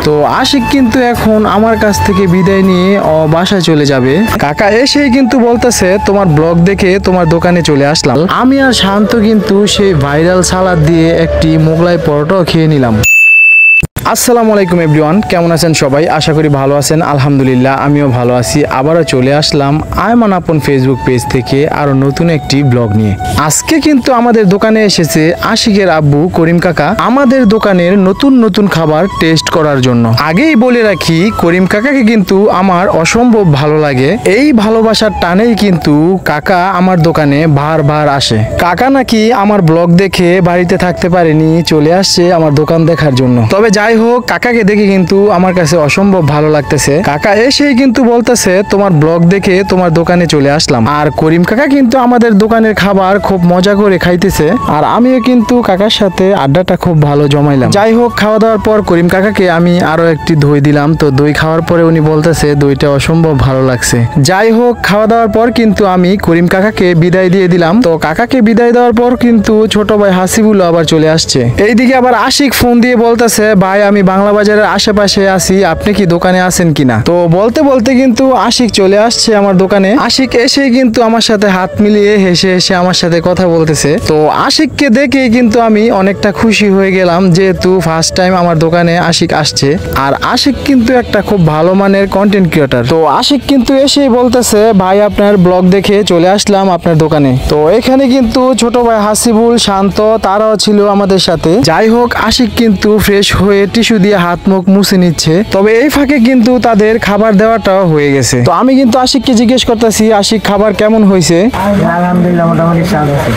তো আশিক কিন্তু এখন আমার কাছ থেকে বিদায় নিয়ে বাসায় চলে যাবে। কাকা এসেই কিন্তু বলতেছে তোমার ব্লগ দেখে তোমার দোকানে চলে আসলাম। আমি আর শান্ত কিন্তু সেই ভাইরাল সালাদ দিয়ে একটি মোগলাই পরোটাও খেয়ে নিলাম। আসসালামু আলাইকুম এভরিওয়ান, কেমন আছেন সবাই? আশা করি ভালো আছেন। আলহামদুলিল্লাহ আমিও ভালো আছি। আবারও চলে আসলাম আয়মান আপন ফেসবুক পেজ থেকে আরো নতুন একটি ব্লগ নিয়ে। আজকে কিন্তু আমাদের দোকানে এসেছে আশিকের আব্বু করিম কাকা আমাদের দোকানের নতুন নতুন খাবার টেস্ট করার জন্য। আগেই বলে রাখি, করিম কাকাকে কিন্তু আমার অসম্ভব ভালো লাগে। এই ভালোবাসার টানেই কিন্তু কাকা আমার দোকানে বারবার আসে। কাকা নাকি আমার ব্লগ দেখে বাড়িতে থাকতে পারেনি, চলে আসছে আমার দোকান দেখার জন্য। তবে যাই হোক, কাকাকে দেখে কিন্তু আমার কাছে অসম্ভব ভালো লাগতেছে। কাকা এসেই কিন্তু বলতেছে তোমার ব্লগ দেখে তোমার দোকানে চলে আসলাম। আর করিম কাকা কিন্তু আমাদের দোকানের খাবার খুব মজা করে খাইতেছে, আর আমিও কিন্তু কাকার সাথে আড্ডাটা খুব ভালো জমাইলাম। যাই হোক, খাওয়া দাওয়ার পর করিম কাকাকে আমি আরো একটি দই দিলাম। তো দই খাওয়ার পরে উনি বলতেছে দইটা অসম্ভব ভালো লাগছে। যাই হোক, খাওয়া দাওয়ার পর কিন্তু আমি করিম কাকাকে বিদায় দিয়ে দিলাম। তো কাকাকে বিদায় দেওয়ার পর কিন্তু ছোট ভাই হাসিবুল আবার চলে আসছে। এইদিকে আবার আশিক ফোন দিয়ে বলতেছে ভাই আমি বাংলা বাজারের আশেপাশে আছি, আপনি কি দোকানে আছেন কিনা? তো বলতে বলতে কিন্তু আশিক চলে আসছে আমার দোকানে। আশিক এসে কিন্তু আমার সাথে হাত মিলিয়ে হেসে হেসে আমার সাথে কথা বলতেছে। তো আশিককে দেখে কিন্তু আমি অনেকটা খুশি হয়ে গেলাম, যেহেতু ফার্স্ট টাইম আমার দোকানে আশিক আসছে। আর আশিক কিন্তু একটা খুব ভালো মানের কন্টেন্ট ক্রিয়েটর। তো আশিক কিন্তু এসেই বলতেছে ভাই আপনার ব্লগ দেখে চলে আসলাম আপনার দোকানে। তো এখানে কিন্তু ছোট ভাই হাসিবুল, শান্ত তারাও ছিল আমাদের সাথে। যাই হোক, আশিক কিন্তু ফ্রেশ হয়ে টিস্যু দিয়ে হাত মুখ মুছে নিচ্ছে। তবে এই ফাঁকে কিন্তু তাদের খাবার দেওয়াটাও হয়ে গেছে। তো আমি কিন্তু আশিককে জিজ্ঞেস করতেছি আশিক খাবার কেমন হয়েছে? আলহামদুলিল্লাহ মোটামুটি স্বাদ আছে।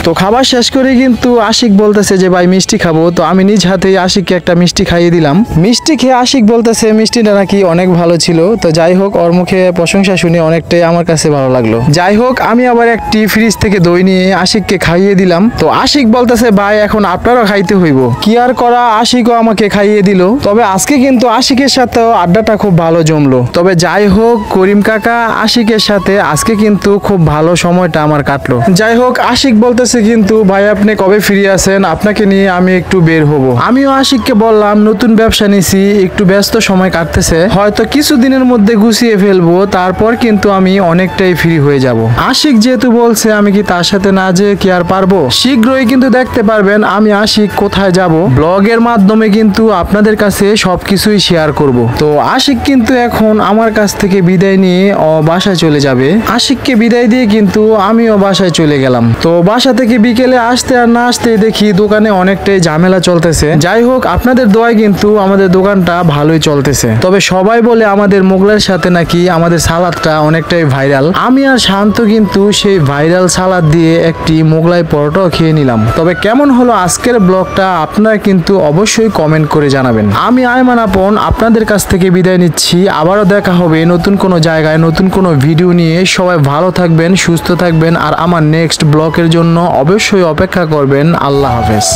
তো খাবার শেষ করে কিন্তু আশিক বলতেছে যে ভাই মিষ্টি খাবো। তো আমি নিজ হাতেই আশিককে একটা মিষ্টি খাইয়ে দিলাম। মিষ্টি খেয়ে আশিক বলতেছে মিষ্টিটা নাকি অনেক ভালো ছিল। তো যাই হোক, ওর মুখে প্রশংসা শুনে অনেকটাই আমার কাছে ভালো লাগলো। যাই হোক, আমি আবার একটি ফ্রিজ থেকে দই নিয়ে আশিককে খাইয়ে দিলাম। তো আশিক বলতেছে ভাই এখন আপনারও খাইতে হইব। কি আর করা, আশিকও আমাকে খাইয়ে দিল। তবে আজকে কিন্তু আশিকের সাথেও আড্ডাটা খুব ভালো জমলো। তবে যাই হোক, করিম কাকা আশিকের সাথে আজকে কিন্তু খুব ভালো সময়টা আমার কাটলো। যাই হোক, আশিক বলতেছে কিন্তু ভাই আপনি কবে ফ্রি আছেন, আপনাকে নিয়ে আমি একটু বের হব। আমিও আশিককে বললাম নতুন ব্যবসা নিছি, একটু ব্যস্ত সময় কাটতেছে, হয়তো কিছুদিনের মধ্যে গুছিয়ে ফেলবো, তারপর কিন্তু আমি অনেকটাই ফ্রি হয়ে যাব। আশিক যেহেতু বলছে, আমি কি তার সাথে না যেয়ে কি আর পারবো? শীঘ্রই কিন্তু দেখতে পারবেন আমি আশিক কোথায় যাব। ব্লগের মাধ্যমে কিন্তু আপনাদের কাছে সবকিছুই শেয়ার করব। তো আশিক কিন্তু এখন আমার কাছ থেকে বিদায় নিয়ে বাসায় চলে যাবে। আশিককে বিদায় দিয়ে কিন্তু আমিও বাসায় চলে গেলাম। তো বাসা থেকে বিকেলে আসতে আর না আসতে দেখি দোকানে অনেকটাই ঝামেলা চলতেছে। যাই হোক, আপনাদের দোয়ায় কিন্তু আমাদের দোকানটা ভালোই চলতেছে। তবে সবাই বলে আমাদের মোগলাইয়ের সাথে নাকি আমাদের সালাদটা অনেকটাই ভাইরাল। আমি আর শান্ত কিন্তু সেই ভাইরাল সালাদ দিয়ে একটি মোগলাই পরোটাও খেয়ে নিলাম। তবে কেমন হলো আজকের ব্লগটা আপনারা কিন্তু অবশ্যই কমেন্ট করে জানাবেন। আমি আয়মান আপন আপনাদের কাছ থেকে বিদায় নিচ্ছি। আবারও দেখা হবে নতুন কোনো জায়গায় নতুন কোনো ভিডিও নিয়ে। সবাই ভালো থাকবেন, সুস্থ থাকবেন, আর আমার নেক্সট ব্লগের জন্য অবশ্যই অপেক্ষা করবেন। আল্লাহ হাফেজ।